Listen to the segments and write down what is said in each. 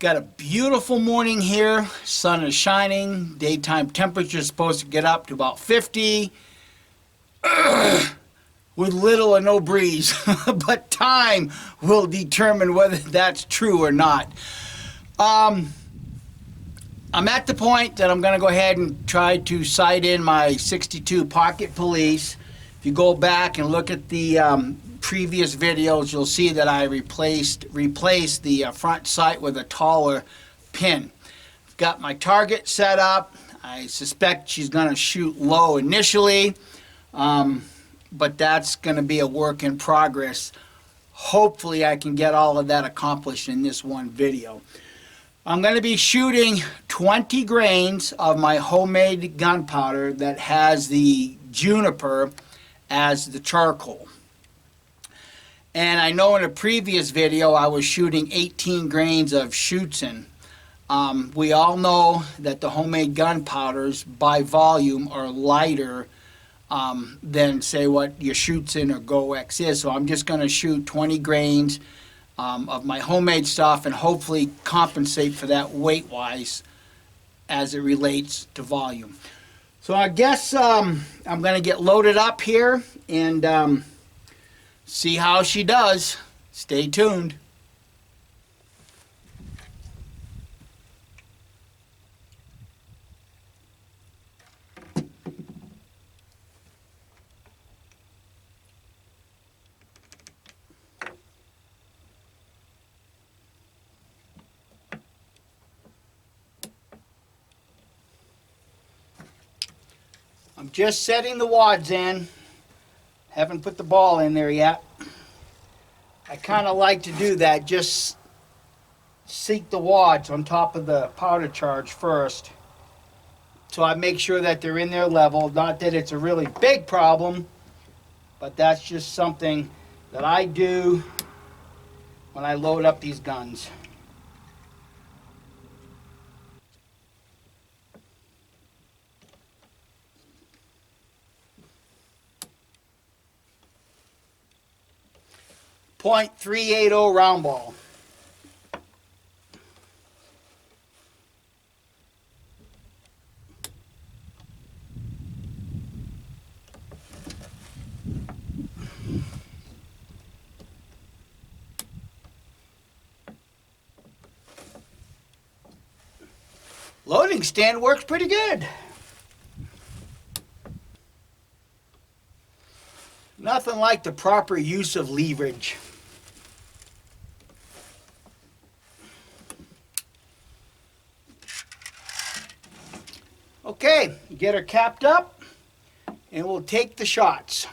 Got a beautiful morning here. Sun is shining. Daytime temperature is supposed to get up to about 50 with little or no breeze. But time will determine whether that's true or not. I'm at the point that I'm going to go ahead and try to sight in my 62 Pocket Police. If you go back and look at the previous videos, you'll see that I replaced the front sight with a taller pin. I've got my target set up. I suspect she's going to shoot low initially, but that's going to be a work in progress. Hopefully I can get all of that accomplished in this one video. I'm going to be shooting 20 grains of my homemade gunpowder that has the juniper as the charcoal. And I know in a previous video I was shooting 18 grains of Schutzen. We all know that the homemade gunpowders by volume are lighter than say what your Schutzen or Go-X is. So I'm just going to shoot 20 grains of my homemade stuff and hopefully compensate for that weight-wise as it relates to volume. So I guess I'm going to get loaded up here and see how she does. Stay tuned. I'm just setting the wads in. Haven't put the ball in there yet. I kind of like to do that, just seek the wads on top of the powder charge first. So I make sure that they're in their level. Not that it's a really big problem, but that's just something that I do when I load up these guns. .380 round ball. Loading stand works pretty good. Nothing like the proper use of leverage. Okay, get her capped up and we'll take the shots.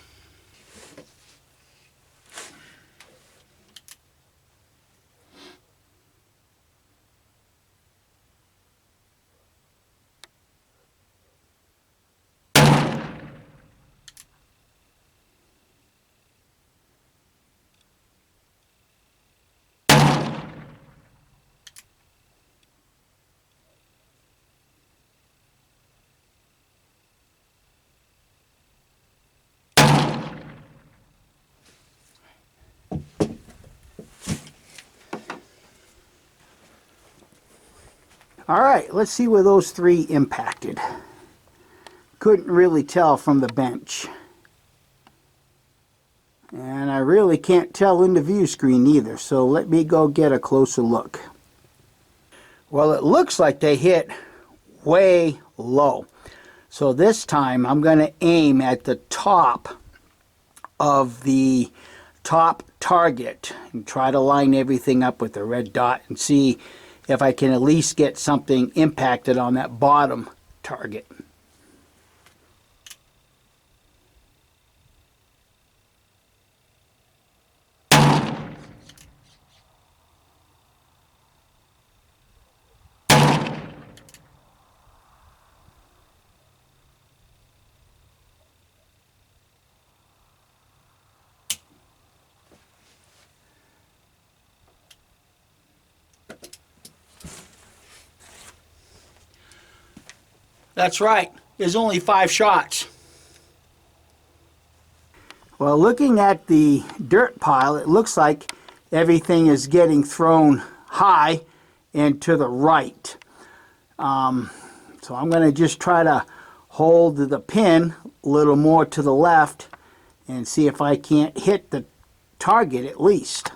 All right, let's see where those three impacted. Couldn't really tell from the bench. And I really can't tell in the view screen either, so let me go get a closer look. Well, it looks like they hit way low. So this time I'm going to aim at the top of the top target and try to line everything up with the red dot and see if I can at least get something impacted on that bottom target. That's right, there's only 5 shots. Well, looking at the dirt pile, it looks like everything is getting thrown high and to the right. So I'm going to just try to hold the pin a little more to the left and see if I can't hit the target at least.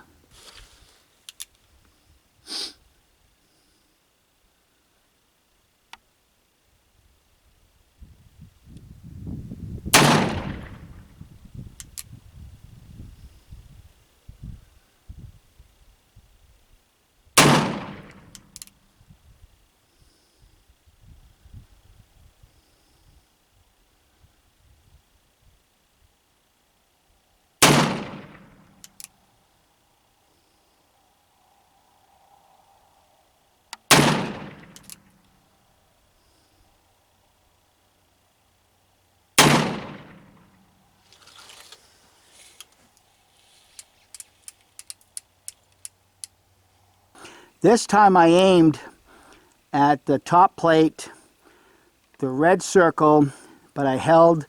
This time I aimed at the top plate, the red circle, but I held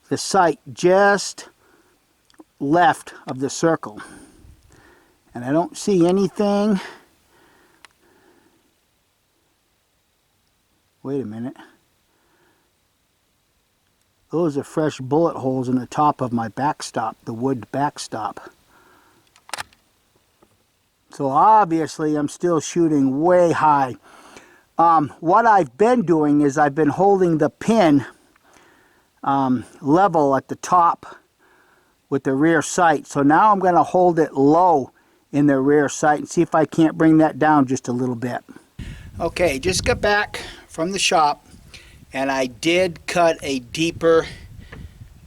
the sight just left of the circle. And I don't see anything. Wait a minute. Those are fresh bullet holes in the top of my backstop, the wood backstop. So obviously I'm still shooting way high. What I've been doing is I've been holding the pin level at the top with the rear sight. So now I'm going to hold it low in the rear sight and see if I can't bring that down just a little bit. Okay, just got back from the shop and I did cut a deeper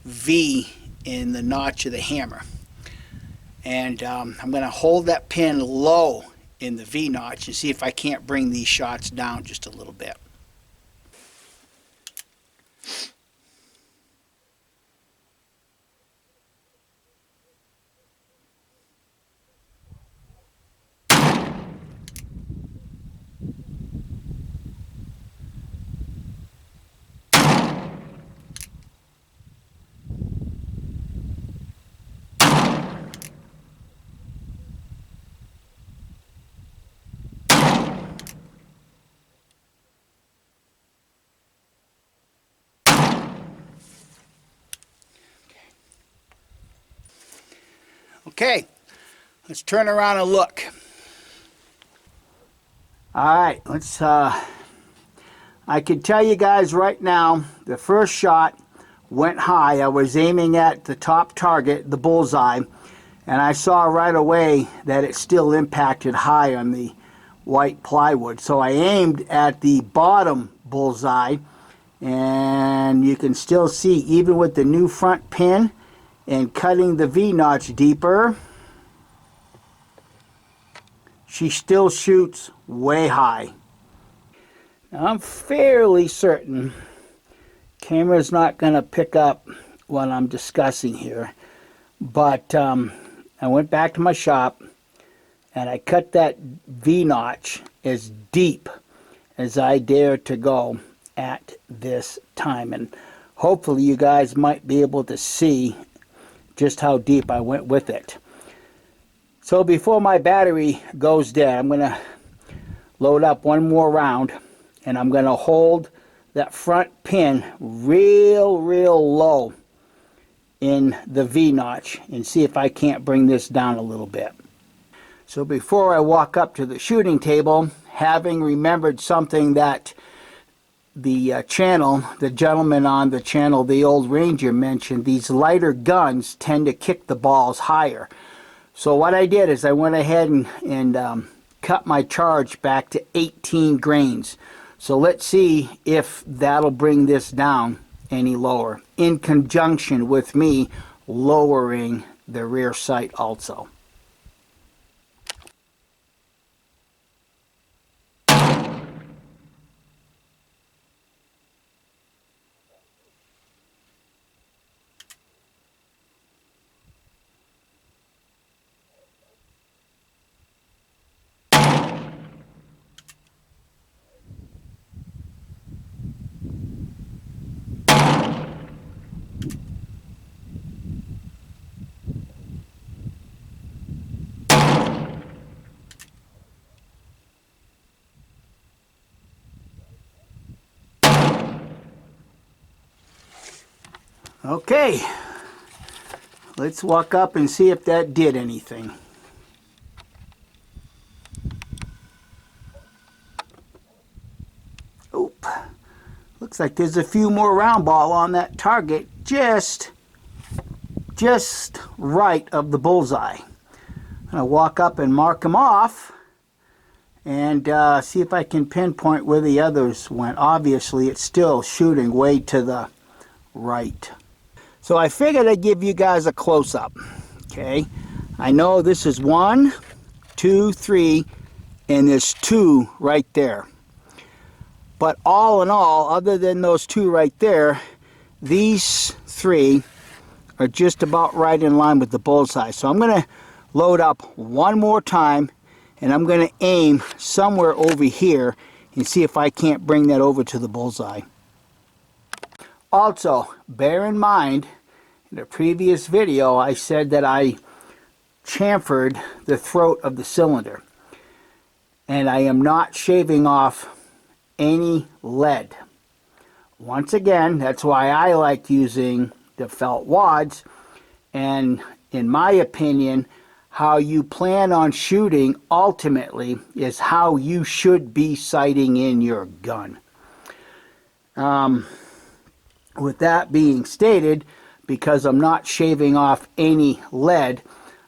V in the notch of the hammer. And I'm going to hold that pin low in the V notch and see if I can't bring these shots down just a little bit. Okay, let's turn around and look. Alright, let's I can tell you guys right now, the first shot went high. I was aiming at the top target, the bullseye, and I saw right away that it still impacted high on the white plywood. So I aimed at the bottom bullseye, and you can still see, even with the new front pin and cutting the V-notch deeper, she still shoots way high. Now I'm fairly certain camera's not going to pick up what I'm discussing here, but I went back to my shop and I cut that V-notch as deep as I dare to go at this time, and hopefully you guys might be able to see just how deep I went with it. So before my battery goes dead, I'm going to load up one more round, and I'm going to hold that front pin real low in the V-notch and see if I can't bring this down a little bit. So before I walk up to the shooting table, having remembered something that the gentleman on the channel, the Old Ranger, mentioned, these lighter guns tend to kick the balls higher. So what I did is I went ahead and cut my charge back to 18 grains. So let's see if that'll bring this down any lower, in conjunction with me lowering the rear sight also. Okay, let's walk up and see if that did anything. Oop. Looks like there's a few more round ball on that target, just right of the bullseye. I'm going to walk up and mark them off and see if I can pinpoint where the others went. Obviously, it's still shooting way to the right. So I figured I'd give you guys a close-up. Okay, I know this is 1, 2, 3, and there's 2 right there. But all in all, other than those 2 right there, these 3 are just about right in line with the bullseye. So I'm going to load up one more time, and I'm going to aim somewhere over here and see if I can't bring that over to the bullseye. Also, bear in mind, in the previous video I said that I chamfered the throat of the cylinder, and I am not shaving off any lead. Once again, that's why I like using the felt wads, and in my opinion, how you plan on shooting ultimately is how you should be sighting in your gun. With that being stated, because I'm not shaving off any lead,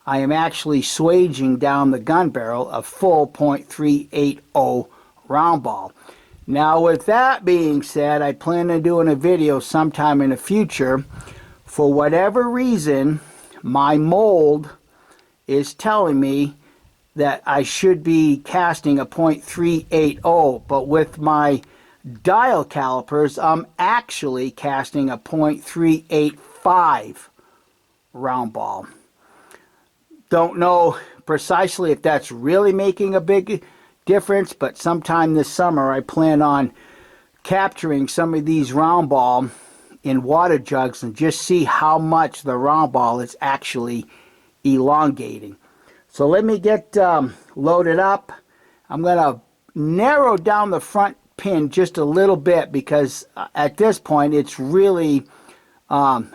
I am actually swaging down the gun barrel a full .380 round ball. Now with that being said, I plan on doing a video sometime in the future. For whatever reason, my mold is telling me that I should be casting a .380, but with my dial calipers, I'm actually casting a .385 round ball. Don't know precisely if that's really making a big difference, but sometime this summer I plan on capturing some of these round ball in water jugs and just see how much the round ball is actually elongating. So let me get loaded up. I'm going to narrow down the front pin just a little bit because at this point it's really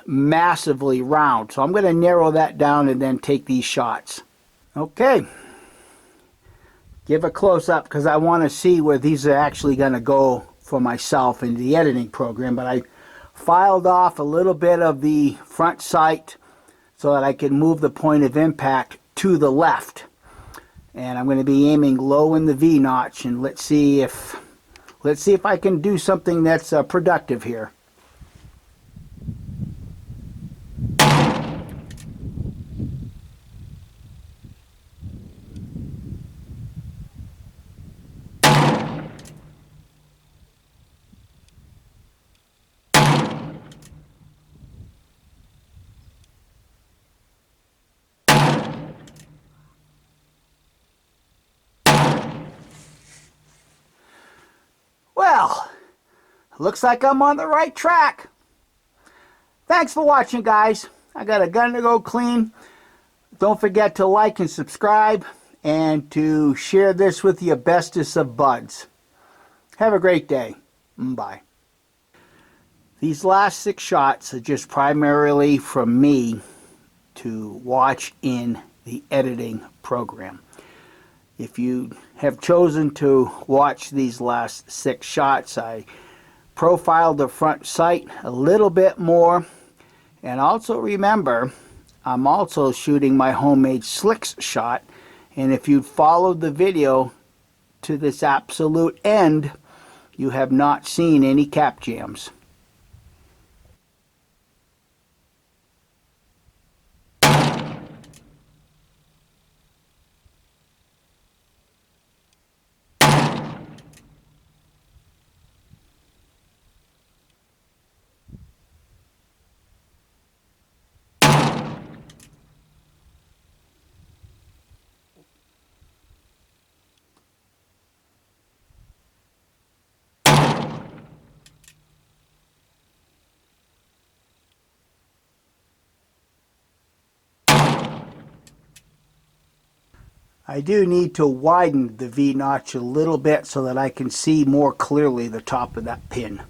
massively round. So I'm going to narrow that down and then take these shots. Okay, give a close-up because I want to see where these are actually going to go for myself in the editing program. But I filed off a little bit of the front sight so that I can move the point of impact to the left. And I'm going to be aiming low in the V notch, and let's see if I can do something that's productive here. Well, looks like I'm on the right track. Thanks for watching, guys. I got a gun to go clean. Don't forget to like and subscribe and to share this with your bestest of buds. Have a great day. Bye. These last 6 shots are just primarily from me to watch in the editing program. If you have chosen to watch these last 6 shots, I profiled the front sight a little bit more. And also remember, I'm also shooting my homemade slicks shot. And if you followed the video to this absolute end, you have not seen any cap jams. I do need to widen the V notch a little bit so that I can see more clearly the top of that pin.